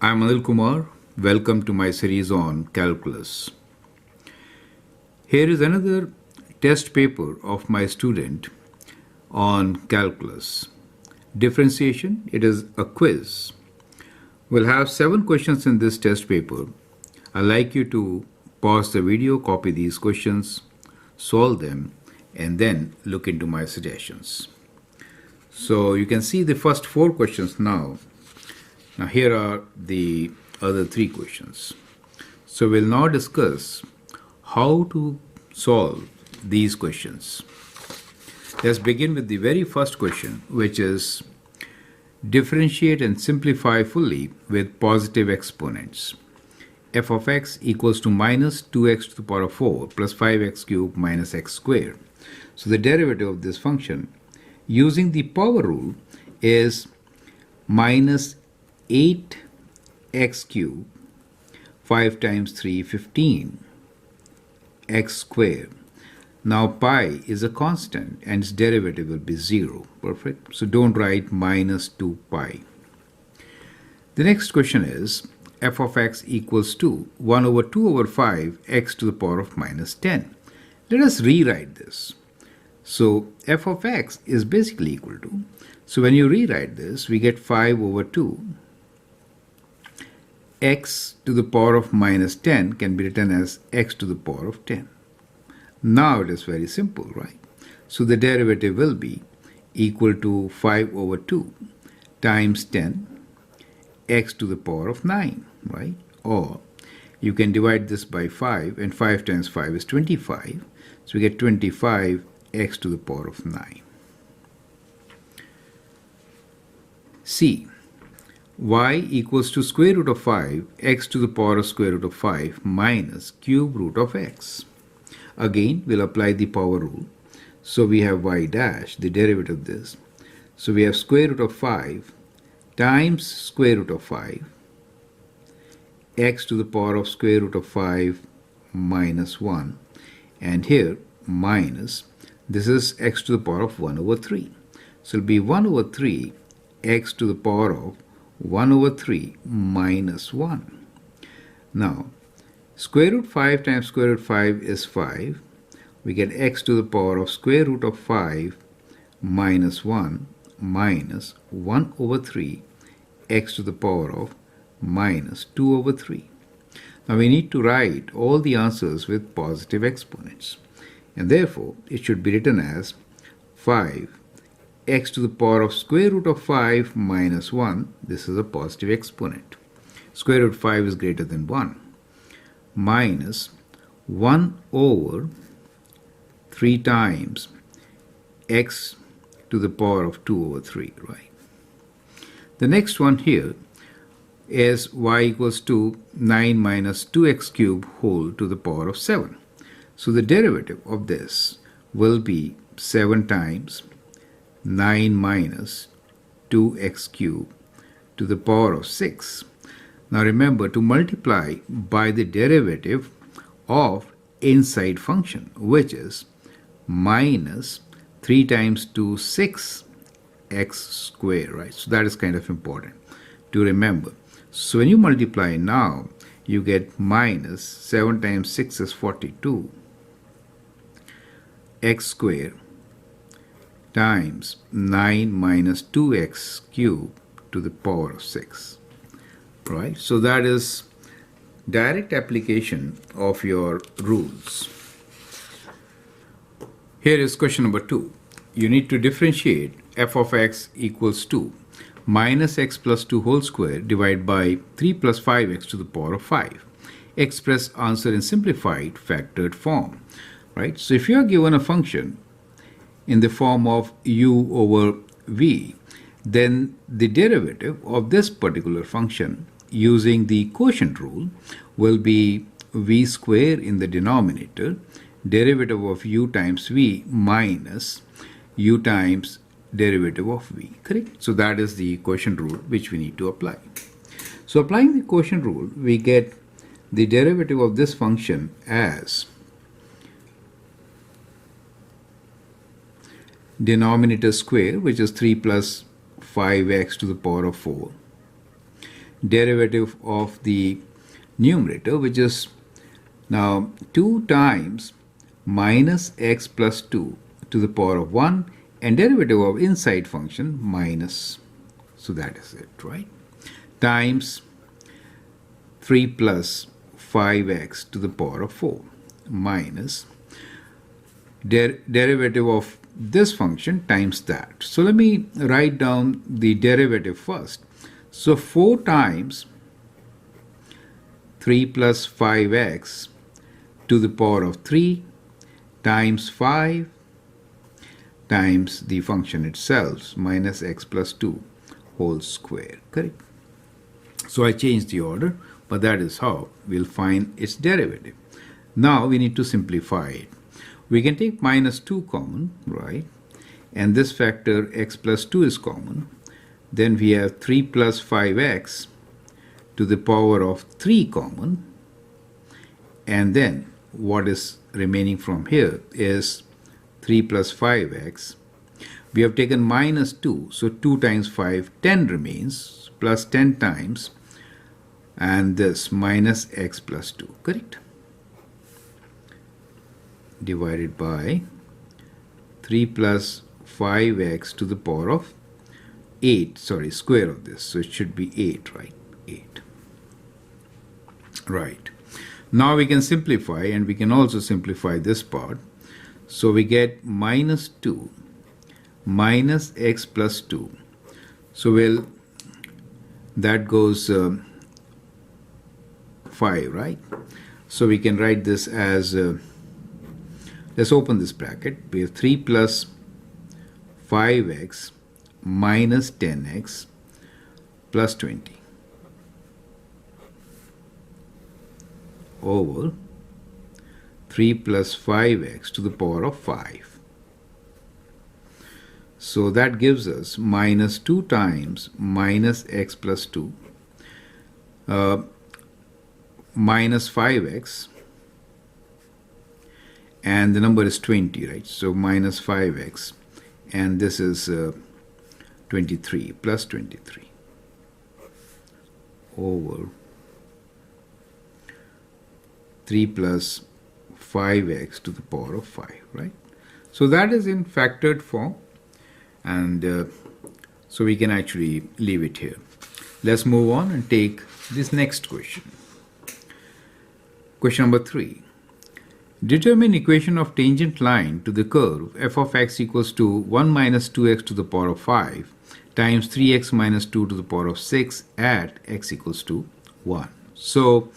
I'm Anil Kumar. Welcome to my series on calculus. Here is another test paper of my student on calculus. Differentiation, it is a quiz. We'll have 7 questions in this test paper. I'd like you to pause the video, copy these questions, solve them, and then look into my suggestions. So you can see the first 4 questions now. Now here are the other 3 questions. So we'll now discuss how to solve these questions. Let's begin with the very first question, which is differentiate and simplify fully with positive exponents. F of x equals to minus 2x to the power of 4 plus 5x cubed minus x squared. So the derivative of this function using the power rule is minus 8x cubed 5 times 3, 15 x squared. Now pi is a constant and its derivative will be 0. Perfect. So don't write minus 2 pi. The next question is f of x equals to 1 over 2 over 5 x to the power of minus 10. Let us rewrite this. So f of x is basically equal to, so when you rewrite this, we get 5 over 2 x to the power of minus 10 can be written as x to the power of 10. Now it is very simple, right? So the derivative will be equal to 5 over 2 times 10 x to the power of 9, right? Or you can divide this by 5, and 5 times 5 is 25. So we get 25 x to the power of 9. C. Y equals to square root of 5 x to the power of square root of 5 minus cube root of x. Again, we'll apply the power rule. So we have y dash, the derivative of this. So we have square root of 5 times square root of 5 x to the power of square root of 5 minus 1. And here, minus, this is x to the power of 1 over 3. So it will be 1 over 3 x to the power of 1 over 3 minus 1. Now, square root 5 times square root 5 is 5. We get x to the power of square root of 5 minus 1 minus 1 over 3 x to the power of minus 2 over 3. Now we need to write all the answers with positive exponents. And therefore, it should be written as 5 x to the power of square root of 5 minus 1. This is a positive exponent. Square root 5 is greater than 1. Minus 1 over 3 times x to the power of 2 over 3, right? The next one here is y equals to 9 minus 2x cubed whole to the power of 7. So the derivative of this will be 7 times 9 minus 2x cubed to the power of 6. Now remember to multiply by the derivative of inside function, which is minus 3 times 2, 6 x squared, right? So that is kind of important to remember. So when you multiply now, you get minus 7 times 6 is 42 x squared times 9 minus 2x cubed to the power of 6. Right? So that is direct application of your rules. Here is question number 2. You need to differentiate f of x equals to minus x plus 2 whole square divided by 3 plus 5x to the power of 5. Express answer in simplified factored form. Right? So if you are given a function in the form of u over v, then the derivative of this particular function using the quotient rule will be v square in the denominator, derivative of u times v minus u times derivative of v, correct? So that is the quotient rule which we need to apply. So applying the quotient rule, we get the derivative of this function as denominator square, which is 3 plus 5x to the power of 4, derivative of the numerator, which is now 2 times minus x plus 2 to the power of 1, and derivative of inside function minus, so that is it, right, times 3 plus 5x to the power of 4 minus derivative of this function times that. So let me write down the derivative first. So 4 times 3 plus 5x to the power of 3 times 5 times the function itself minus x plus 2 whole square, correct? So I changed the order, but that is how we'll find its derivative. Now we need to simplify it. We can take minus 2 common, right? And this factor x plus 2 is common. Then we have 3 plus 5x to the power of 3 common. And then what is remaining from here is 3 plus 5x. We have taken minus 2, so 2 times 5, 10 remains, plus 10 times, and this minus x plus 2, correct? Divided by 3 plus 5x to the power of 8, square of this, so it should be 8, right? 8. Right. Now we can simplify, and we can also simplify this part. So we get minus 2 minus x plus 2. So that goes 5, right? So we can write this as, let's open this bracket. We have 3 plus 5x minus 10x plus 20 over 3 plus 5x to the power of 5. So that gives us minus 2 times minus x plus 2 minus 5x, and the number is 20, right? So minus 5x, and this is 23 plus 23 over 3 plus 5x to the power of 5, right? So that is in factored form, and so we can actually leave it here. Let's move on and take this next question. Question number 3. Determine equation of tangent line to the curve f of x equals to 1 minus 2x to the power of 5 times 3x minus 2 to the power of 6 at x equals to 1. So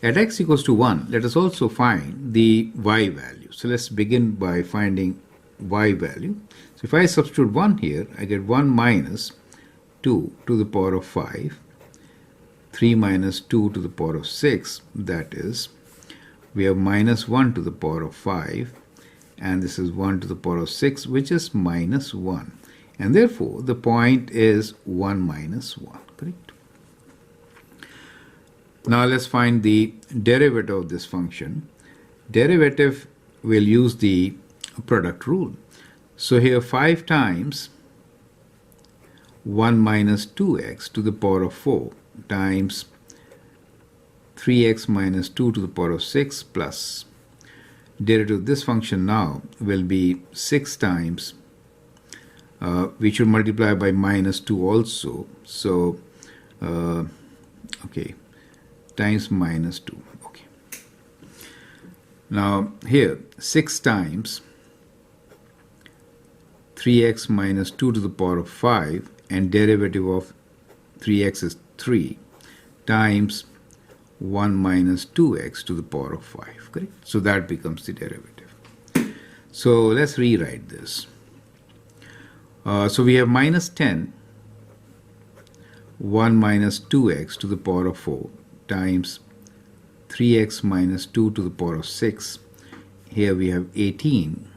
at x equals to 1, let us also find the y value. So let's begin by finding y value. So if I substitute 1 here, I get 1 minus 2 to the power of 5, 3 minus 2 to the power of 6, that is, we have minus 1 to the power of 5, and this is 1 to the power of 6, which is minus 1. And therefore, the point is 1 minus 1, correct? Now let's find the derivative of this function. Derivative will use the product rule. So here 5 times 1 minus 2x to the power of 4 times 3x minus 2 to the power of 6 plus derivative of this function now will be 6 times, we should multiply by minus 2 also, so okay, times minus 2. Okay. Now here 6 times 3x minus 2 to the power of 5, and derivative of 3x is 3 times 1 minus 2x to the power of 5, correct? So that becomes the derivative. So let's rewrite this. So we have minus 10, 1 minus 2x to the power of 4 times 3x minus 2 to the power of 6. Here we have 18,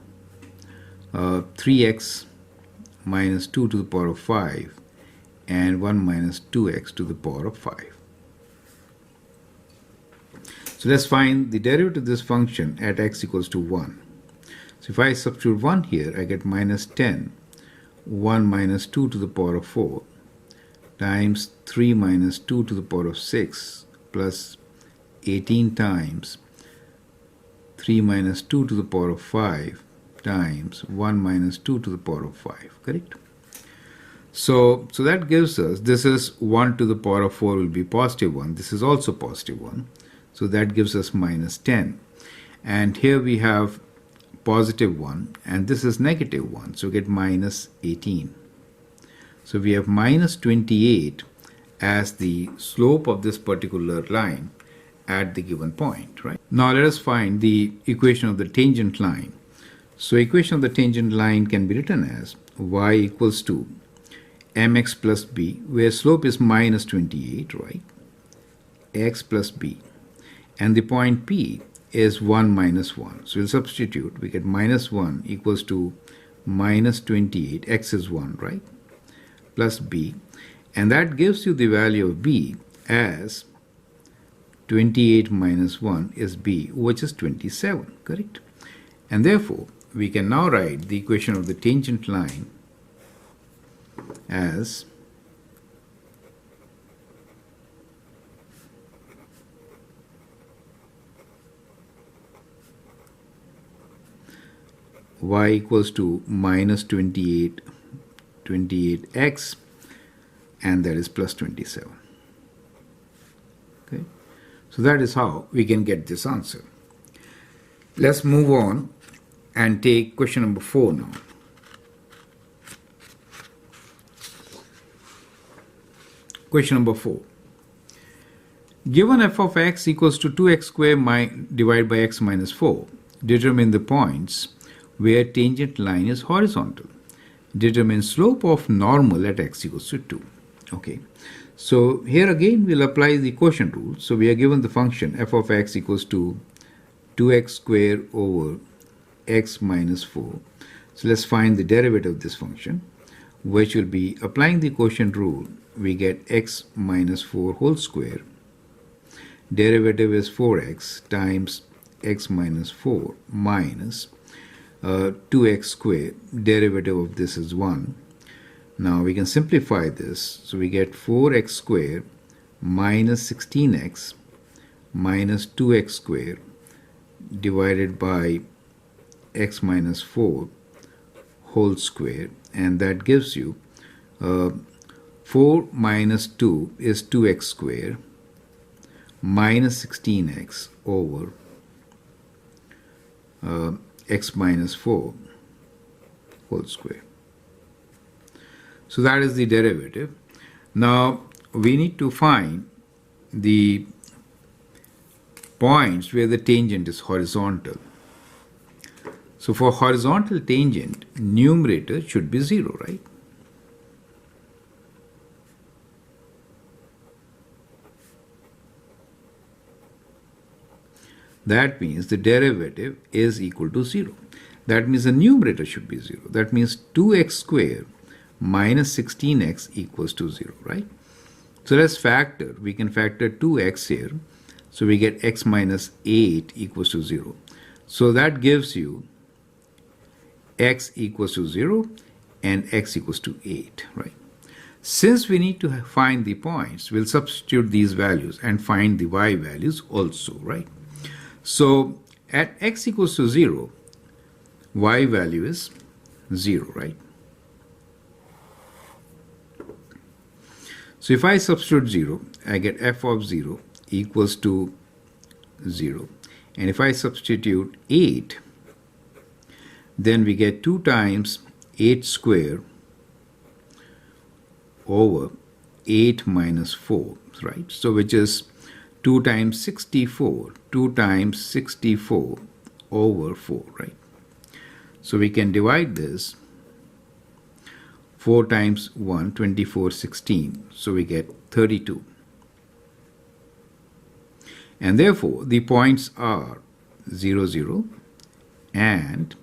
3x minus 2 to the power of 5, and 1 minus 2x to the power of 5. So let's find the derivative of this function at x equals to 1. So if I substitute 1 here, I get minus 10, 1 minus 2 to the power of 4 times 3 minus 2 to the power of 6 plus 18 times 3 minus 2 to the power of 5 times 1 minus 2 to the power of 5, correct? So that gives us, this is 1 to the power of 4 will be positive 1. This is also positive 1. So that gives us minus 10. And here we have positive 1 and this is negative 1. So we get minus 18. So we have minus 28 as the slope of this particular line at the given point, right? Now let us find the equation of the tangent line. So equation of the tangent line can be written as y equals to mx plus b, where slope is minus 28, right? X plus b. And the point P is 1 minus 1. So we'll substitute. We get minus 1 equals to minus 28. X is 1, right? Plus b. And that gives you the value of b as 28 minus 1 is b, which is 27, correct? And therefore, we can now write the equation of the tangent line as y equals to minus 28x, and that is plus 27. Okay, so that is how we can get this answer. Let's move on and take question number 4 now. Question number 4. Given f of x equals to 2x squared divided by x minus 4, determine the points where tangent line is horizontal. Determine slope of normal at x equals to 2. Okay, so here again we'll apply the quotient rule. So we are given the function f of x equals to 2x squared over x minus 4. So let's find the derivative of this function, which will be applying the quotient rule. We get x minus 4 whole square. Derivative is 4x times x minus 4 minus 2x squared. Derivative of this is 1. Now we can simplify this. So we get 4x squared minus 16x minus 2x squared divided by x minus 4 whole square, and that gives you 4 minus 2 is 2x squared minus 16x over x minus 4 whole square. So that is the derivative. Now we need to find the points where the tangent is horizontal. So for horizontal tangent, numerator should be 0, right? That means the derivative is equal to 0. That means the numerator should be 0. That means 2x squared minus 16x equals to 0, right? So let's factor. We can factor 2x here. So we get x minus 8 equals to 0. So that gives you x equals to 0 and x equals to 8, right? Since we need to find the points, we'll substitute these values and find the y values also, right? So at x equals to 0, y value is 0, right? So if I substitute 0, I get f of 0 equals to 0. And if I substitute 8, then we get 2 times 8 squared over 8 minus 4, right? So which is 2 times 64, 2 times 64 over 4, right? So we can divide this. 4 times 1, 24, 16. So we get 32. And therefore, the points are 0, 0 and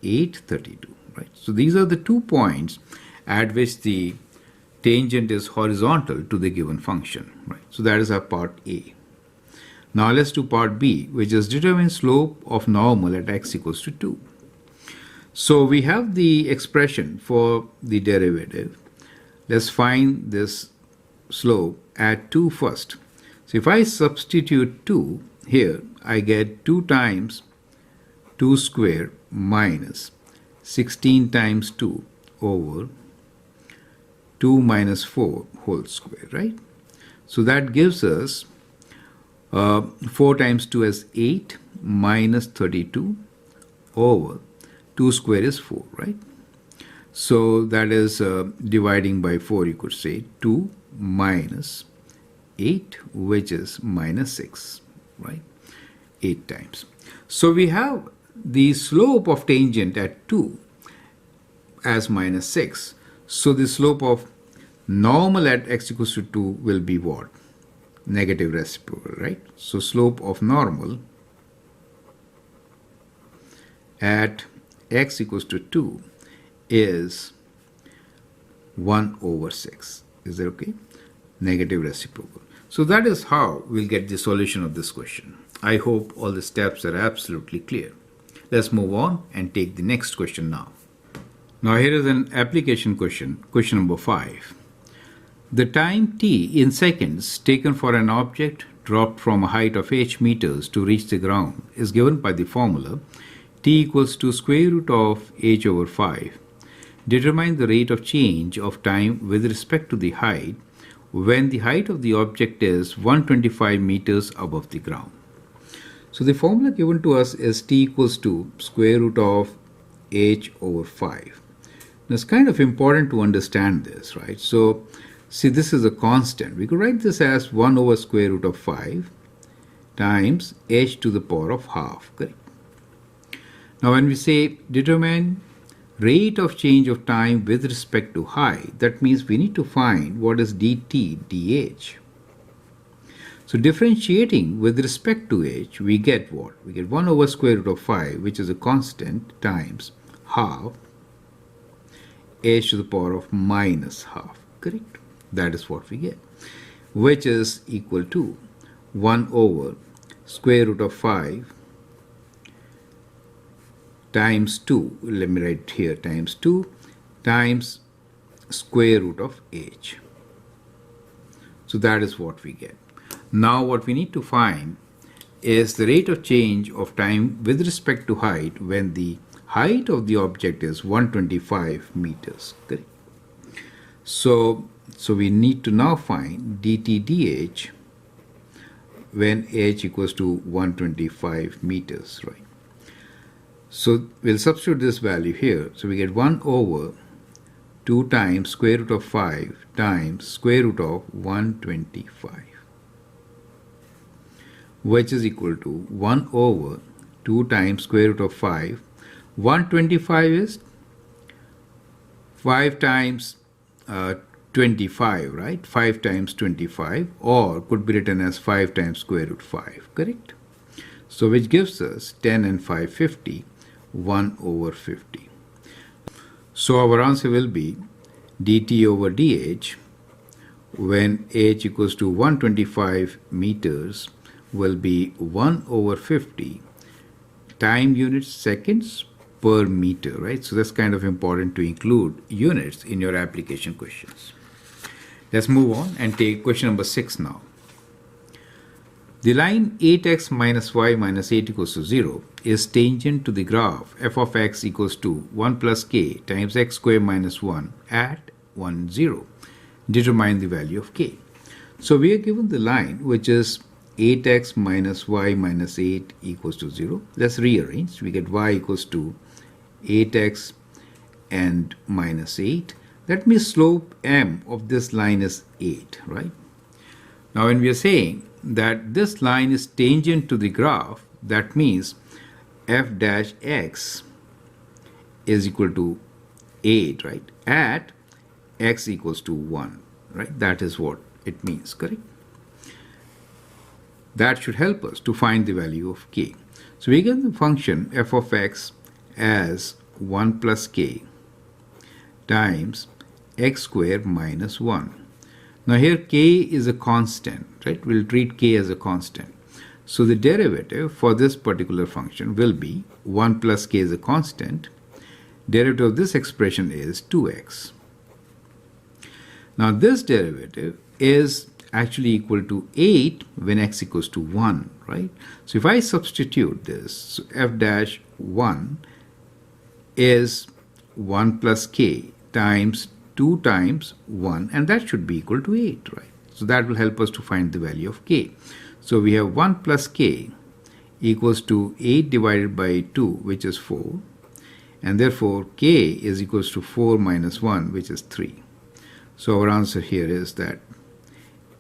8, 32, right? So these are the 2 points at which the tangent is horizontal to the given function, right? So that is our part A. Now let's do part B, which is determine slope of normal at x equals to 2. So we have the expression for the derivative. Let's find this slope at 2 first. So if I substitute 2 here, I get 2 times 2 square minus 16 times 2 over 2 minus 4 whole square, right? So that gives us 4 times 2 is 8 minus 32 over 2 square is 4, right? So that is dividing by 4, you could say 2 minus 8, which is minus 6, right? 8 times. So we have the slope of tangent at 2 as minus 6. So the slope of normal at x equals to 2 will be what? Negative reciprocal, right? So slope of normal at x equals to 2 is 1 over 6. Is that okay? Negative reciprocal. So that is how we'll get the solution of this question. I hope all the steps are absolutely clear. Let's move on and take the next question now. Now here is an application question, question number 5. The time t in seconds taken for an object dropped from a height of h meters to reach the ground is given by the formula t equals to square root of h over 5. Determine the rate of change of time with respect to the height when the height of the object is 125 meters above the ground. So the formula given to us is t equals to square root of h over 5. Now it's kind of important to understand this, right? So see, this is a constant. We could write this as 1 over square root of 5 times h to the power of half, correct? Now when we say determine rate of change of time with respect to height, that means we need to find what is dt dh. So differentiating with respect to h, we get what? We get 1 over square root of 5, which is a constant, times half h to the power of minus half, correct? That is what we get, which is equal to 1 over square root of 5 times 2, let me write here, times 2 times square root of h. So that is what we get. Now what we need to find is the rate of change of time with respect to height when the height of the object is 125 meters, correct? So we need to now find dt dh when h equals to 125 meters, right? So we'll substitute this value here. So we get 1 over 2 times square root of 5 times square root of 125, which is equal to 1 over 2 times square root of 5. 125 is 5 times 25, right? 5 times 25, or could be written as 5 times square root 5, correct? So which gives us 10 and 5, 50, 1 over 50. So our answer will be dt over dh when h equals to 125 meters will be 1 over 50 time units seconds per meter, right? So that's kind of important to include units in your application questions. Let's move on and take question number 6 now. The line 8x minus y minus 8 equals to 0 is tangent to the graph f of x equals to 1 plus k times x square minus 1 at 1, 0. Determine the value of k. So we are given the line which is 8x minus y minus 8 equals to 0. Let's rearrange. We get y equals to 8x and minus 8. That means slope m of this line is 8, right? Now when we are saying that this line is tangent to the graph, that means f dash x is equal to 8, right? At x equals to 1, right? That is what it means, correct? That should help us to find the value of k. So we get the function f of x as 1 plus k times x squared minus 1. Now here k is a constant, right? We'll treat k as a constant. So the derivative for this particular function will be 1 plus k is a constant. Derivative of this expression is 2x. Now this derivative is actually equal to 8 when x equals to 1, right? So if I substitute this, so f dash 1 is 1 plus k times 2 times 1, and that should be equal to 8, right? So that will help us to find the value of k. So we have 1 plus k equals to 8 divided by 2, which is 4, and therefore k is equals to 4 minus 1, which is 3. So our answer here is that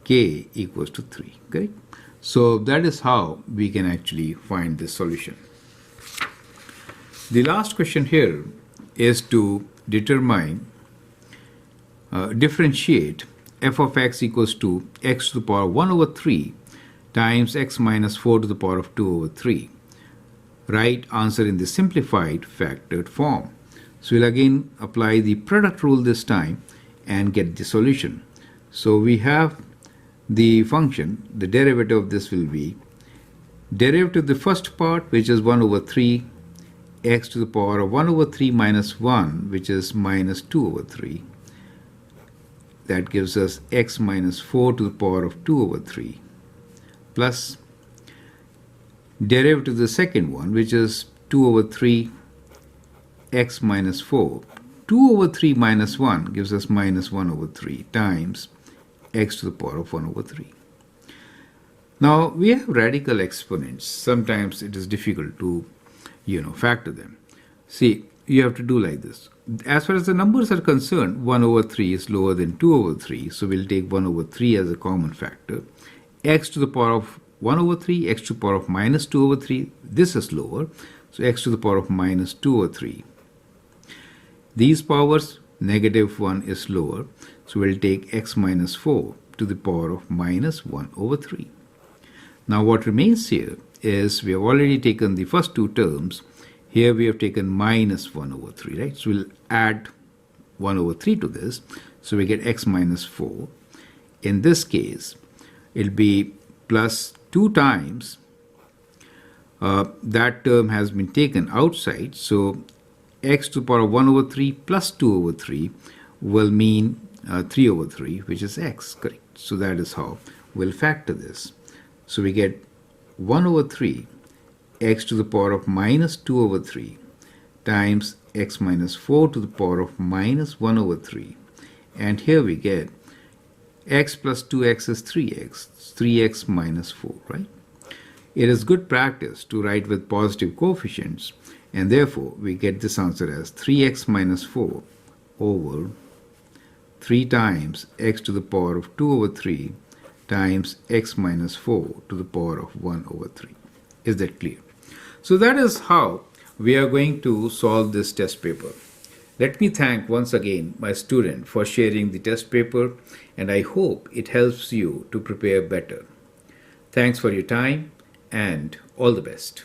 k equals to 3, correct? So that is how we can actually find this solution. The last question here is to determine, differentiate f of x equals to x to the power 1 over 3 times x minus 4 to the power of 2 over 3. Write answer in the simplified factored form. So we'll again apply the product rule this time and get the solution. So we have the function, the derivative of this will be derivative of the first part, which is 1 over 3, x to the power of 1 over 3 minus 1, which is minus 2 over 3. That gives us x minus 4 to the power of 2 over 3, plus derivative of the second one, which is 2 over 3 x minus 4. 2 over 3 minus 1 gives us minus 1 over 3 times x to the power of 1 over 3. Now we have radical exponents. Sometimes it is difficult to factor them. See, you have to do like this. As far as the numbers are concerned, 1 over 3 is lower than 2 over 3, so we'll take 1 over 3 as a common factor. X to the power of 1 over 3, x to the power of minus 2 over 3, this is lower, so x to the power of minus 2 over 3. These powers, negative 1 is lower, so we'll take x minus 4 to the power of minus 1 over 3. Now what remains here is we have already taken the first two terms. Here we have taken minus 1 over 3, right? So we'll add 1 over 3 to this. So we get x minus 4. In this case, it'll be plus 2 times. That term has been taken outside. So x to the power of 1 over 3 plus 2 over 3 will mean 3 over 3, which is x, correct? So that is how we'll factor this. So we get 1 over 3 x to the power of minus 2 over 3 times x minus 4 to the power of minus 1 over 3. And here we get x plus 2x is 3x, 3x minus 4, right? It is good practice to write with positive coefficients, and therefore we get this answer as 3x minus 4 over 3 times x to the power of 2 over 3 times x minus 4 to the power of 1 over 3. Is that clear? So that is how we are going to solve this test paper. Let me thank once again my student for sharing the test paper, and I hope it helps you to prepare better. Thanks for your time and all the best.